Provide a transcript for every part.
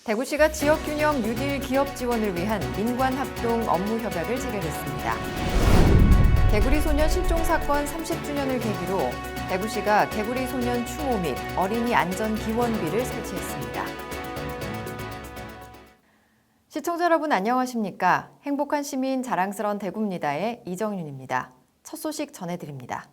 대구시가 지역균형 뉴딜 기업 지원을 위한 민관합동 업무협약을 체결했습니다. 개구리 소년 실종 사건 30주년을 계기로 대구시가 개구리 소년 추모 및 어린이 안전 기원비를 설치했습니다. 시청자 여러분 안녕하십니까? 행복한 시민 자랑스러운 대구입니다의 이정윤입니다. 첫 소식 전해드립니다.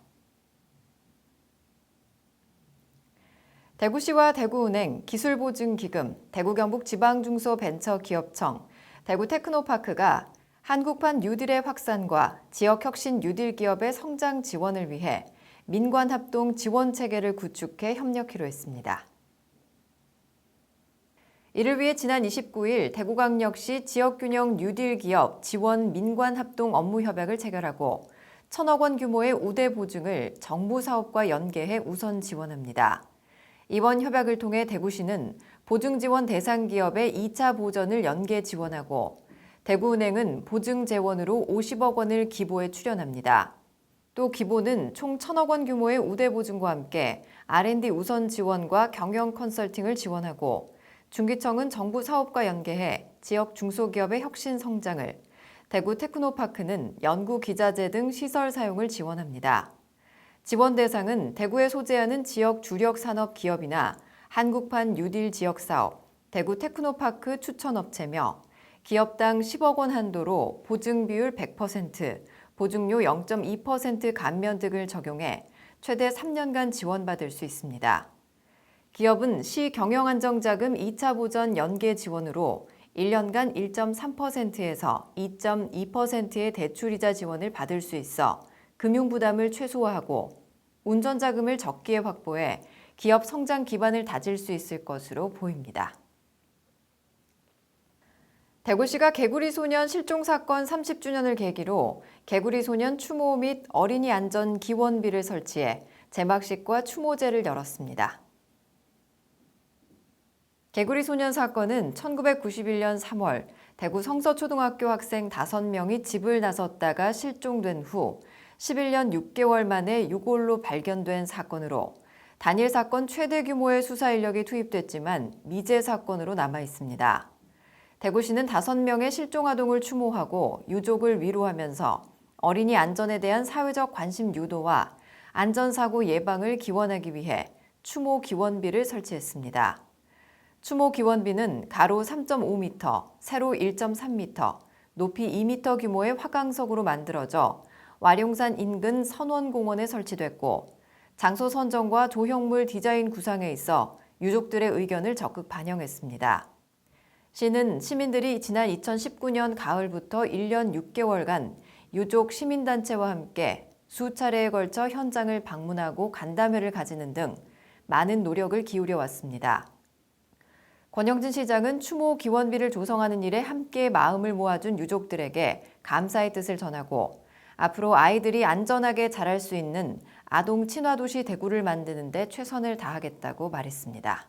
대구시와 대구은행, 기술보증기금, 대구경북지방중소벤처기업청, 대구테크노파크가 한국판 뉴딜의 확산과 지역혁신 뉴딜 기업의 성장 지원을 위해 민관합동 지원체계를 구축해 협력키로 했습니다. 이를 위해 지난 29일 대구광역시 지역균형 뉴딜 기업 지원 민관합동 업무협약을 체결하고 1,000억 원 규모의 우대 보증을 정부 사업과 연계해 우선 지원합니다. 이번 협약을 통해 대구시는 보증 지원 대상 기업의 2차 보전을 연계 지원하고 대구은행은 보증 재원으로 50억 원을 기보에 출연합니다. 또 기보는 총 1,000억 원 규모의 우대 보증과 함께 R&D 우선 지원과 경영 컨설팅을 지원하고 중기청은 정부 사업과 연계해 지역 중소기업의 혁신 성장을, 대구 테크노파크는 연구 기자재 등 시설 사용을 지원합니다. 지원 대상은 대구에 소재하는 지역 주력 산업 기업이나 한국판 뉴딜 지역 사업, 대구 테크노파크 추천업체며 기업당 10억 원 한도로 보증 비율 100%, 보증료 0.2% 감면 등을 적용해 최대 3년간 지원받을 수 있습니다. 기업은 시 경영안정자금 2차 보전 연계 지원으로 1년간 1.3%에서 2.2%의 대출이자 지원을 받을 수 있어 금융부담을 최소화하고 운전자금을 적기에 확보해 기업 성장 기반을 다질 수 있을 것으로 보입니다. 대구시가 개구리 소년 실종 사건 30주년을 계기로 개구리 소년 추모 및 어린이 안전 기원비를 설치해 제막식과 추모제를 열었습니다. 개구리 소년 사건은 1991년 3월 대구 성서초등학교 학생 5명이 집을 나섰다가 실종된 후 11년 6개월 만에 유골로 발견된 사건으로 단일 사건 최대 규모의 수사 인력이 투입됐지만 미제 사건으로 남아 있습니다. 대구시는 5명의 실종 아동을 추모하고 유족을 위로하면서 어린이 안전에 대한 사회적 관심 유도와 안전사고 예방을 기원하기 위해 추모 기원비를 설치했습니다. 추모 기원비는 가로 3.5m, 세로 1.3m, 높이 2m 규모의 화강석으로 만들어져 와룡산 인근 선원공원에 설치됐고 장소 선정과 조형물 디자인 구상에 있어 유족들의 의견을 적극 반영했습니다. 시는 시민들이 지난 2019년 가을부터 1년 6개월간 유족 시민단체와 함께 수차례에 걸쳐 현장을 방문하고 간담회를 가지는 등 많은 노력을 기울여 왔습니다. 권영진 시장은 추모 기원비를 조성하는 일에 함께 마음을 모아준 유족들에게 감사의 뜻을 전하고 앞으로 아이들이 안전하게 자랄 수 있는 아동 친화도시 대구를 만드는 데 최선을 다하겠다고 말했습니다.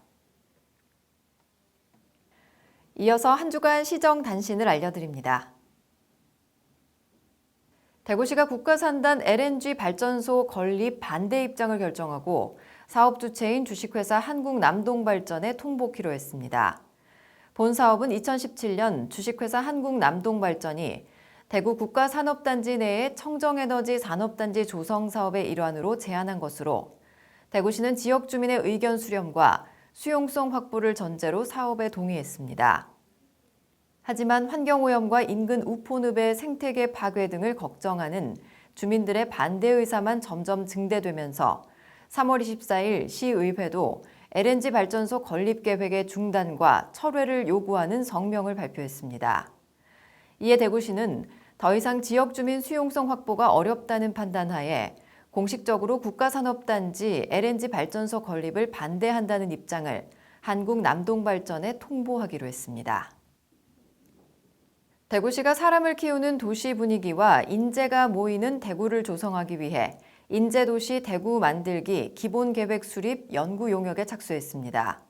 이어서 한 주간 시정 단신을 알려드립니다. 대구시가 국가산단 LNG 발전소 건립 반대 입장을 결정하고 사업 주체인 주식회사 한국남동발전에 통보키로 했습니다. 본 사업은 2017년 주식회사 한국남동발전이 대구 국가산업단지 내에 청정에너지 산업단지 조성 사업의 일환으로 제안한 것으로 대구시는 지역 주민의 의견 수렴과 수용성 확보를 전제로 사업에 동의했습니다. 하지만 환경오염과 인근 우포늪의 생태계 파괴 등을 걱정하는 주민들의 반대 의사만 점점 증대되면서 3월 24일 시의회도 LNG 발전소 건립 계획의 중단과 철회를 요구하는 성명을 발표했습니다. 이에 대구시는 더 이상 지역 주민 수용성 확보가 어렵다는 판단하에 공식적으로 국가산업단지 LNG 발전소 건립을 반대한다는 입장을 한국남동발전에 통보하기로 했습니다. 대구시가 사람을 키우는 도시 분위기와 인재가 모이는 대구를 조성하기 위해 인재도시 대구 만들기 기본계획 수립 연구 용역에 착수했습니다.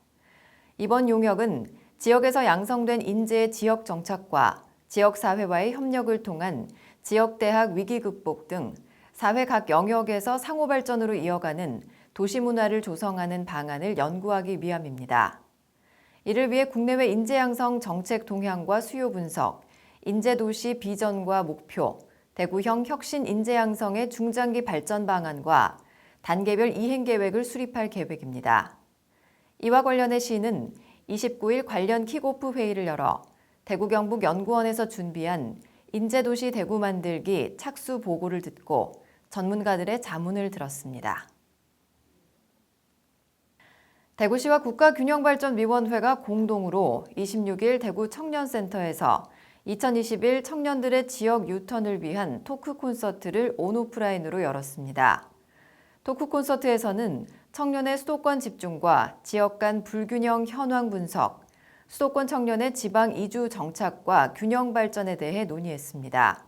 이번 용역은 지역에서 양성된 인재의 지역 정착과 지역사회와의 협력을 통한 지역대학 위기 극복 등 사회 각 영역에서 상호발전으로 이어가는 도시문화를 조성하는 방안을 연구하기 위함입니다. 이를 위해 국내외 인재 양성 정책 동향과 수요 분석, 인재도시 비전과 목표, 대구형 혁신 인재 양성의 중장기 발전 방안과 단계별 이행 계획을 수립할 계획입니다. 이와 관련해 시는 29일 관련 킥오프 회의를 열어 대구 경북 연구원에서 준비한 인재도시 대구 만들기 착수 보고를 듣고 전문가들의 자문을 들었습니다. 대구시와 국가균형발전위원회가 공동으로 26일 대구 청년센터에서 2021 청년들의 지역 유턴을 위한 토크 콘서트를 온오프라인으로 열었습니다. 토크 콘서트에서는 청년의 수도권 집중과 지역 간 불균형 현황 분석, 수도권 청년의 지방 이주 정착과 균형 발전에 대해 논의했습니다.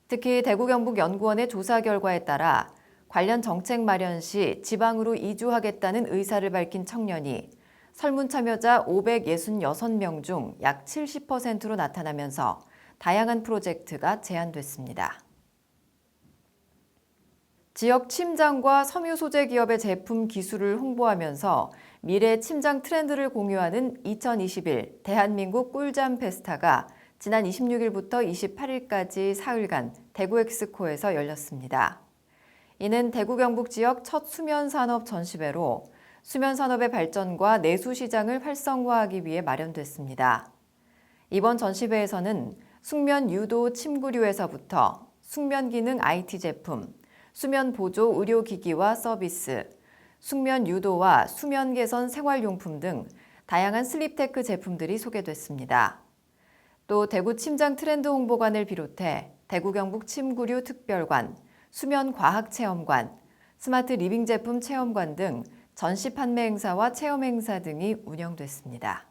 특히 대구 경북 연구원의 조사 결과에 따라 관련 정책 마련 시 지방으로 이주하겠다는 의사를 밝힌 청년이 설문 참여자 566명 중 약 70%로 나타나면서 다양한 프로젝트가 제안됐습니다. 지역 침장과 섬유 소재 기업의 제품 기술을 홍보하면서 미래 침장 트렌드를 공유하는 2021 대한민국 꿀잠 페스타가 지난 26일부터 28일까지 사흘간 대구 엑스코에서 열렸습니다. 이는 대구 경북 지역 첫 수면산업 전시회로 수면산업의 발전과 내수시장을 활성화하기 위해 마련됐습니다. 이번 전시회에서는 숙면 유도 침구류에서부터 숙면 기능 IT 제품, 수면 보조 의료기기와 서비스, 숙면 유도와 수면 개선 생활용품 등 다양한 슬립테크 제품들이 소개됐습니다. 또 대구 침장 트렌드 홍보관을 비롯해 대구 경북 침구류 특별관, 수면 과학 체험관, 스마트 리빙 제품 체험관 등 전시 판매 행사와 체험 행사 등이 운영됐습니다.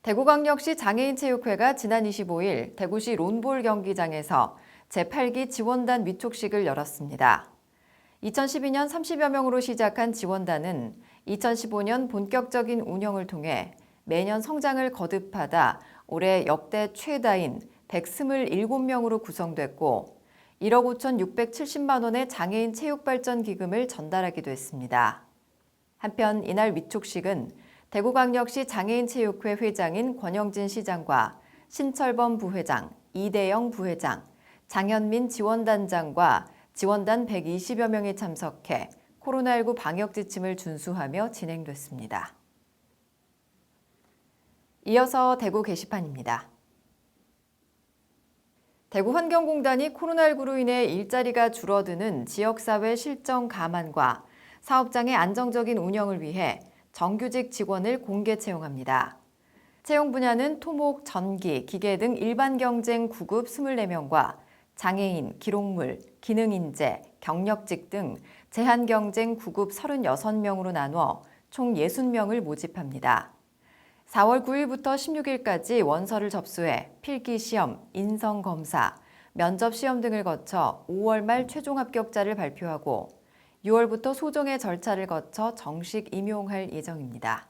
대구광역시 장애인체육회가 지난 25일 대구시 론볼 경기장에서 제8기 지원단 위촉식을 열었습니다. 2012년 30여 명으로 시작한 지원단은 2015년 본격적인 운영을 통해 매년 성장을 거듭하다 올해 역대 최다인 127명으로 구성됐고 1억 5,670만 원의 장애인 체육발전 기금을 전달하기도 했습니다. 한편 이날 위촉식은 대구광역시 장애인체육회 회장인 권영진 시장과 신철범 부회장, 이대영 부회장, 장현민 지원단장과 지원단 120여 명이 참석해 코로나19 방역 지침을 준수하며 진행됐습니다. 이어서 대구 게시판입니다. 대구환경공단이 코로나19로 인해 일자리가 줄어드는 지역사회 실정 감안과 사업장의 안정적인 운영을 위해 정규직 직원을 공개 채용합니다. 채용 분야는 토목, 전기, 기계 등 일반 경쟁 9급 24명과 장애인, 기록물, 기능인재, 경력직 등 제한 경쟁 9급 36명으로 나누어 총 60명을 모집합니다. 4월 9일부터 16일까지 원서를 접수해 필기시험, 인성검사, 면접시험 등을 거쳐 5월 말 최종 합격자를 발표하고 6월부터 소정의 절차를 거쳐 정식 임용할 예정입니다.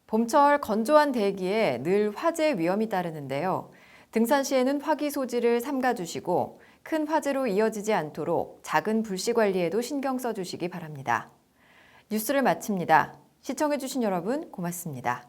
봄철 건조한 대기에 늘 화재 위험이 따르는데요. 등산 시에는 화기 소지를 삼가주시고 큰 화재로 이어지지 않도록 작은 불씨 관리에도 신경 써주시기 바랍니다. 뉴스를 마칩니다. 시청해주신 여러분 고맙습니다.